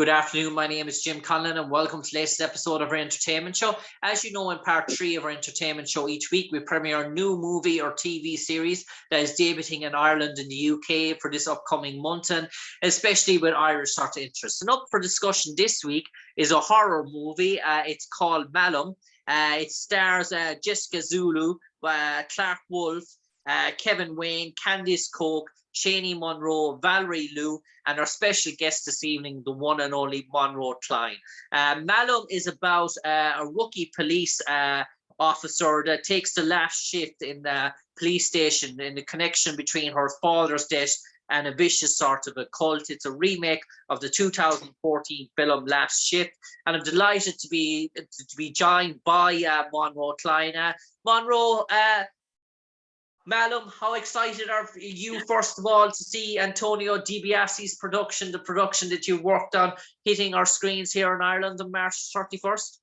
Good afternoon. My name is Jim Conlan, and welcome to the latest episode of our entertainment show. As you know, in part 3 of our entertainment show each week, we premiere a new movie or TV series that is debuting in Ireland and the UK for this upcoming month, and especially with Irish sort of interest. And up for discussion this week is a horror movie. It's called Mallum. It stars Jessica Sula, Clarke Wolfe, Kevin Wayne, Candice Coke, Shani Monroe, Valerie Loo, and our special guest this evening, the one and only Monroe Cline. Malum is about a rookie police officer that takes the last shift in the police station in the connection between her father's death and a vicious sort of a cult. It's a remake of the 2014 film Last Shift, and I'm delighted to be joined by Monroe Cline. Monroe, Malum, how excited are you, first of all, to see Antonio Di Biase's production, the production that you worked on, hitting our screens here in Ireland on March 31st?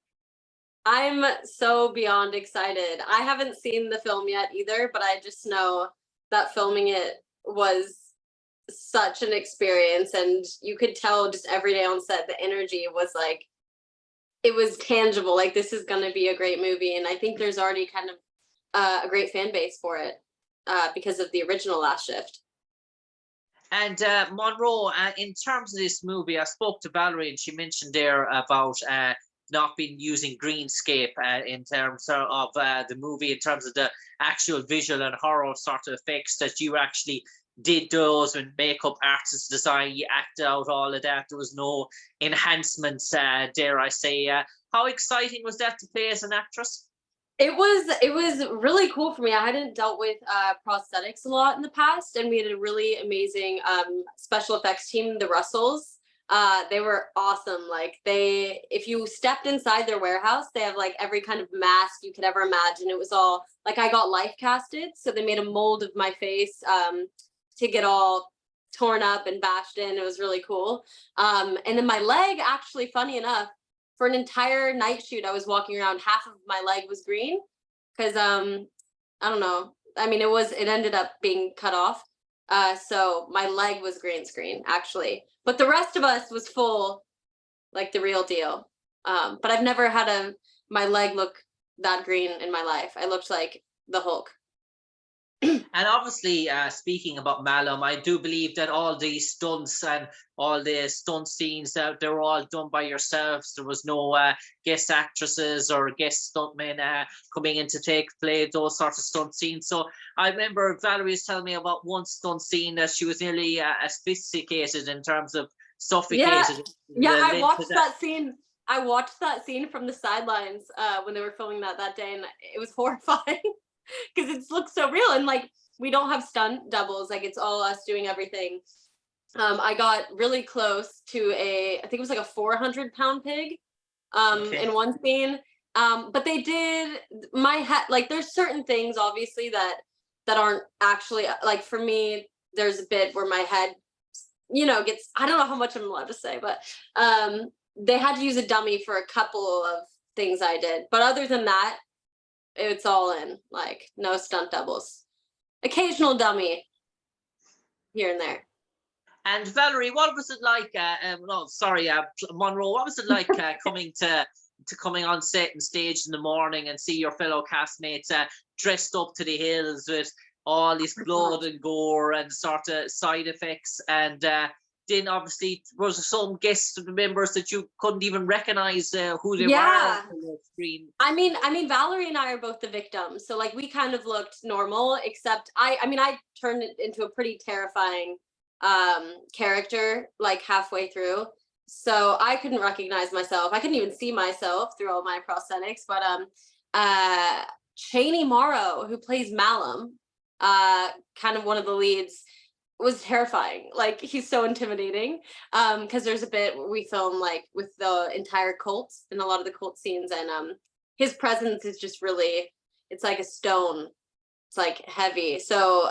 I'm so beyond excited. I haven't seen the film yet either, but I just know that filming it was such an experience, and you could tell just every day on set, the energy was like, it was tangible. Like, this is going to be a great movie, and I think there's already kind of a great fan base for it. Because of the original Last Shift. And Monroe, in terms of this movie, I spoke to Valerie and she mentioned there about not being using greenscape in terms of the movie, in terms of the actual visual and horror sort of effects, that you actually did those when makeup artists design, you acted out all of that. There was no enhancements, dare I say. How exciting was that to play as an actress? It was really cool for me. I hadn't dealt with prosthetics a lot in the past, and we had a really amazing special effects team, the Russells. They were awesome. Like, if you stepped inside their warehouse, they have like every kind of mask you could ever imagine. It was all like, I got life casted, so they made a mold of my face to get all torn up and bashed in. It was really cool. And then my leg, actually, funny enough, for an entire night shoot, I was walking around, half of my leg was green because I don't know. I mean, it ended up being cut off. So my leg was green screen, actually. But the rest of us was full, like the real deal. But I've never had my leg look that green in my life. I looked like the Hulk. And obviously, speaking about Malum, I do believe that all the stunts and all the stunt scenes, they were all done by yourselves. There was no guest actresses or guest stuntmen coming in to play those sorts of stunt scenes. So I remember Valerie was telling me about one stunt scene that she was nearly asphyxiated in terms of suffocated. Yeah, I watched that scene. I watched that scene from the sidelines when they were filming that day, and it was horrifying. Because it looks so real, and like, we don't have stunt doubles, like it's all us doing everything. I got really close to I think it was like a 400-pound pig in one scene. But they did my head, like, there's certain things obviously that aren't actually, like, for me, there's a bit where my head, gets, I don't know how much I'm allowed to say, but they had to use a dummy for a couple of things I did. But other than that, it's all in, like, no stunt doubles. Occasional dummy here and there. And Valerie, what was it like? Monroe, what was it like coming on set and stage in the morning and see your fellow castmates dressed up to the hills with all this blood and gore and sort of side effects, and then obviously was some guest members that you couldn't even recognize who they were on the screen. I mean, Valerie and I are both the victims, so like, we kind of looked normal, except I turned it into a pretty terrifying character like halfway through, so I couldn't recognize myself. I couldn't even see myself through all my prosthetics. But Shani Monroe, who plays Malum, kind of one of the leads, was terrifying. Like, he's so intimidating because there's a bit where we film like with the entire cult and a lot of the cult scenes, and his presence is just really, it's like a stone. It's like heavy. So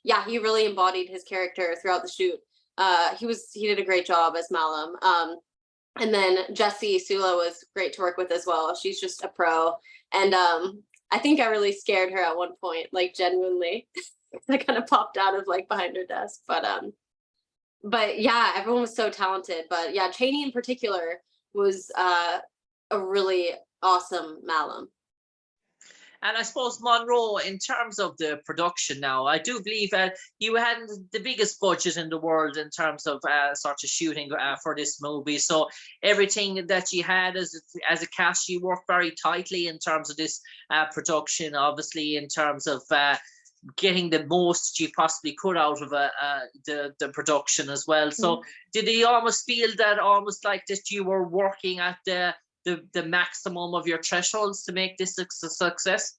yeah, he really embodied his character throughout the shoot. He did a great job as Malum. And then Jessica Sula was great to work with as well. She's just a pro, and I think I really scared her at one point, like, genuinely. I kind of popped out of like behind her desk, but but yeah, everyone was so talented. But yeah, Cheney in particular was a really awesome Malum. And I suppose Monroe, in terms of the production now, I do believe you had the biggest budget in the world in terms of sort of shooting for this movie. So everything that you had as a cast, you worked very tightly in terms of this production, obviously in terms of getting the most you possibly could out of the production as well. So did you almost feel that almost like that you were working at the maximum of your thresholds to make this a success?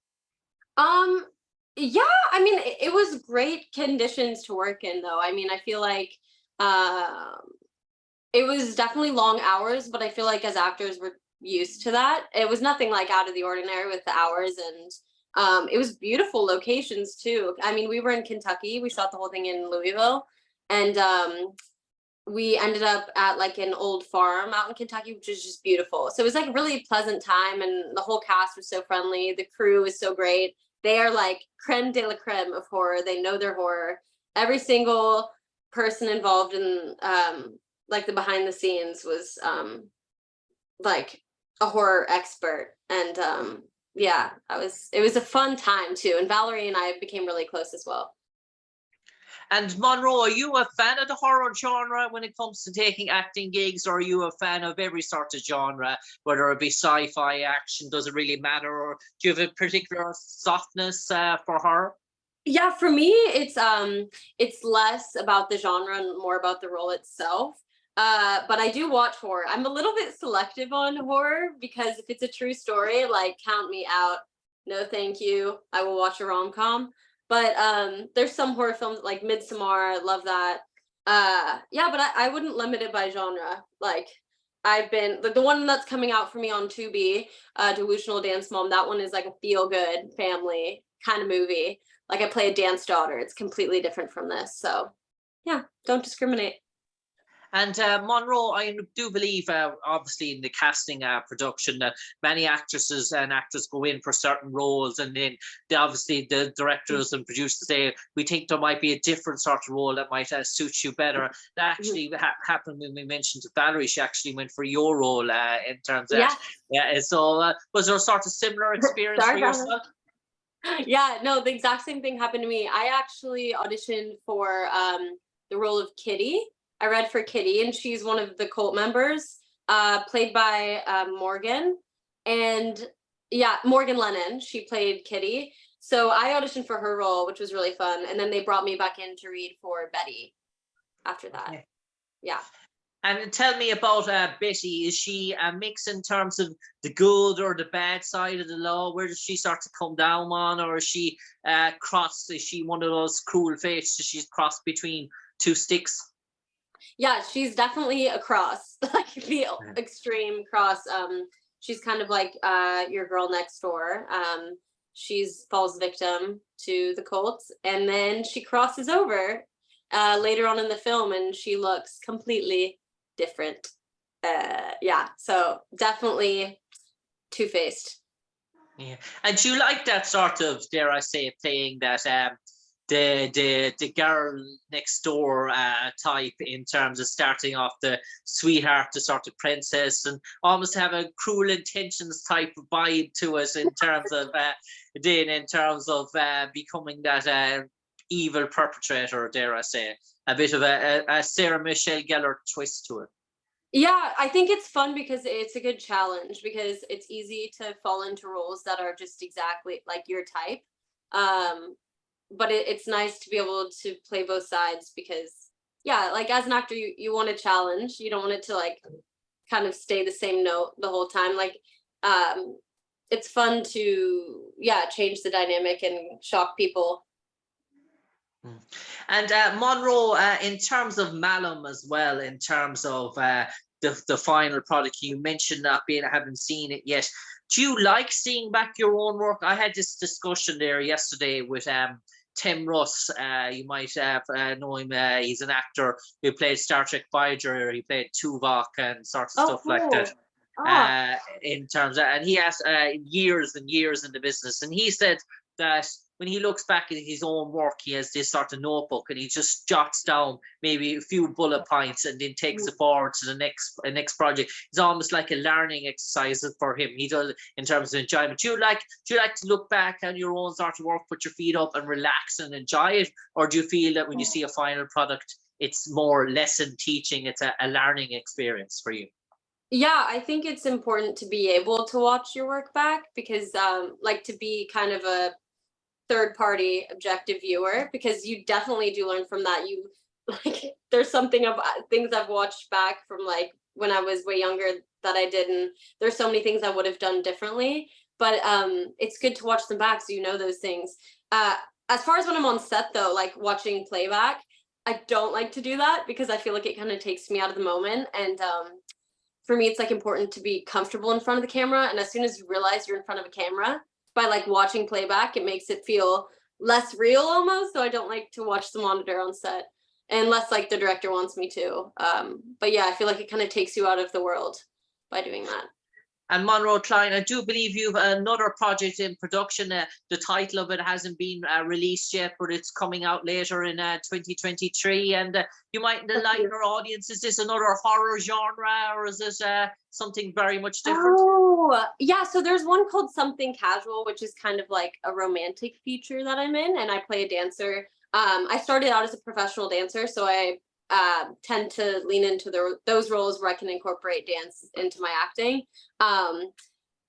Yeah, I mean, it was great conditions to work in, though. I mean, I feel like um it was definitely long hours, but I feel like as actors we're used to that. It was nothing like out of the ordinary with the hours, and it was beautiful locations too. I mean, we were in Kentucky. We shot the whole thing in Louisville, and we ended up at like an old farm out in Kentucky, which is just beautiful. So it was like a really pleasant time, and the whole cast was so friendly. The crew was so great. They are like creme de la creme of horror. They know their horror. Every single person involved in like the behind the scenes was like a horror expert, and yeah, it was a fun time too. And Valerie and I became really close as well. And Monroe, are you a fan of the horror genre when it comes to taking acting gigs, or are you a fan of every sort of genre, whether it be sci-fi, action, does it really matter, or do you have a particular softness for horror? Yeah, for me, it's less about the genre and more about the role itself. But I do watch horror. I'm a little bit selective on horror because if it's a true story, like count me out. No, thank you. I will watch a rom-com. But there's some horror films like Midsommar, love that. Yeah, but I wouldn't limit it by genre. Like I've been the one that's coming out for me on Tubi, Delusional Dance Mom. That one is like a feel good family kind of movie. Like I play a dance daughter. It's completely different from this. So yeah, don't discriminate. And Monroe, I do believe, obviously, in the casting production, that many actresses and actors go in for certain roles, and then obviously the directors and producers say, we think there might be a different sort of role that might suit you better. That actually happened when we mentioned to Valerie. She actually went for your role in terms of that. Yeah. So was there a sort of similar experience for Sorry, yourself? Yeah, no, the exact same thing happened to me. I actually auditioned for the role of Kitty. I read for Kitty, and she's one of the cult members, played by Morgan. And yeah, Morgan Lennon. She played Kitty. So I auditioned for her role, which was really fun. And then they brought me back in to read for Betty after that. Okay. Yeah. And tell me about Betty. Is she a mix in terms of the good or the bad side of the law? Where does she start to come down on, or is she cross? Is she one of those cruel fates? She's crossed between two sticks? Yeah, she's definitely a cross, like the extreme cross. She's kind of like your girl next door. She's falls victim to the cults, and then she crosses over later on in the film, and she looks completely different. Yeah, so definitely two-faced. Yeah, and do you like that sort of, dare I say, playing that the girl next door type in terms of starting off the sweetheart, the sort of princess, and almost have a cruel intentions type of vibe to it in terms of becoming that evil perpetrator, dare I say, a bit of a Sarah Michelle Gellar twist to it. Yeah, I think it's fun because it's a good challenge because it's easy to fall into roles that are just exactly like your type. But it's nice to be able to play both sides because yeah, like as an actor you want a challenge. You don't want it to like kind of stay the same note the whole time. Like it's fun to change the dynamic and shock people. And Monroe, in terms of Malum as well, in terms of the final product, you mentioned not being, I haven't seen it yet. Do you like seeing back your own work? I had this discussion there yesterday with Tim Russ. You might know him. He's an actor who played Star Trek Voyager. He played Tuvok and sort of stuff like that. In terms of, and he has years and years in the business, and he said that when he looks back at his own work, he has this sort of notebook and he just jots down maybe a few bullet points and then takes it forward to the next project. It's almost like a learning exercise for him. He does it in terms of enjoyment. Do you like to look back on your own sort of work, put your feet up and relax and enjoy it? Or do you feel that when you see a final product, it's more lesson teaching, it's a learning experience for you? Yeah, I think it's important to be able to watch your work back, because like, to be kind of a third party objective viewer, because you definitely do learn from that. You like, there's something of things I've watched back from like when I was way younger that I didn't. There's so many things I would have done differently, but it's good to watch them back so you know those things. As far as when I'm on set though, like watching playback, I don't like to do that because I feel like it kind of takes me out of the moment. And for me, it's like important to be comfortable in front of the camera. And as soon as you realize you're in front of a camera, by like watching playback, it makes it feel less real almost. So I don't like to watch the monitor on set unless like the director wants me to. But yeah, I feel like it kind of takes you out of the world by doing that. And Monroe Cline, I do believe you've another project in production. The title of it hasn't been released yet, but it's coming out later in 2023. And you might enlighten our audience. Is this another horror genre, or is this something very much different? Oh, yeah. So there's one called Something Casual, which is kind of like a romantic feature that I'm in, and I play a dancer. I started out as a professional dancer, so I tend to lean into those roles where I can incorporate dance into my acting.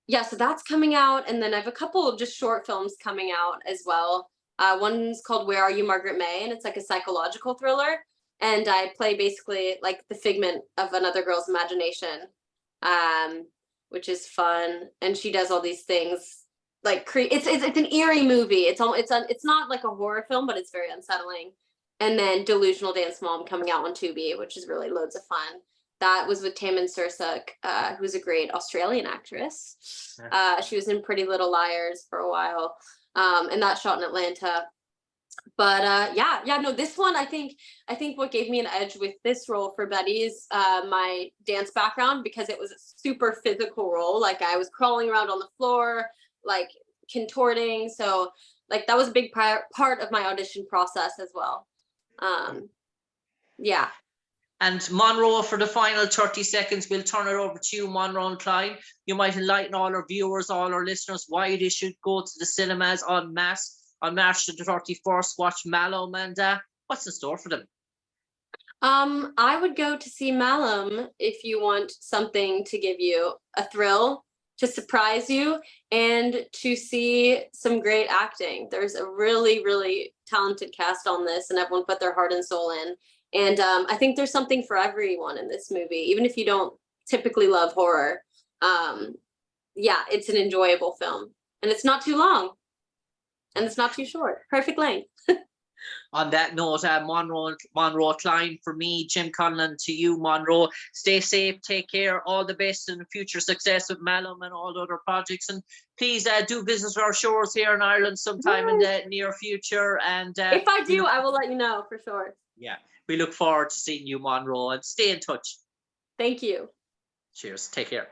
Yeah, so that's coming out, and then I have a couple of just short films coming out as well. One's called Where Are You, Margaret May, and it's like a psychological thriller, and I play basically like the figment of another girl's imagination, which is fun. And she does all these things like it's an eerie movie. It's not like a horror film, but it's very unsettling. And then Delusional Dance Mom coming out on Tubi, which is really loads of fun. That was with Tammin Sursuk, who's a great Australian actress. She was in Pretty Little Liars for a while, and that shot in Atlanta. But no, this one, I think what gave me an edge with this role for Betty is my dance background, because it was a super physical role. Like I was crawling around on the floor, like contorting. So like that was a big part of my audition process as well. Yeah. And Monroe, for the final 30 seconds, we'll turn it over to you, Monroe Cline. You might enlighten all our viewers, all our listeners, why they should go to the cinemas en masse on March the 31st, watch Malum, and what's in store for them? I would go to see Malum if you want something to give you a thrill, to surprise you, and to see some great acting. There's a really, really talented cast on this, and everyone put their heart and soul in. And I think there's something for everyone in this movie, even if you don't typically love horror. Yeah, it's an enjoyable film, and it's not too long, and it's not too short. Perfect length. On that note, Monroe Cline, for me, Jim Conlan, to you, Monroe. Stay safe, take care, all the best and future success with Malum and all the other projects. And please do visit our shores here in Ireland sometime in the near future. And if I do, I will let you know for sure. Yeah, we look forward to seeing you, Monroe, and stay in touch. Thank you. Cheers. Take care.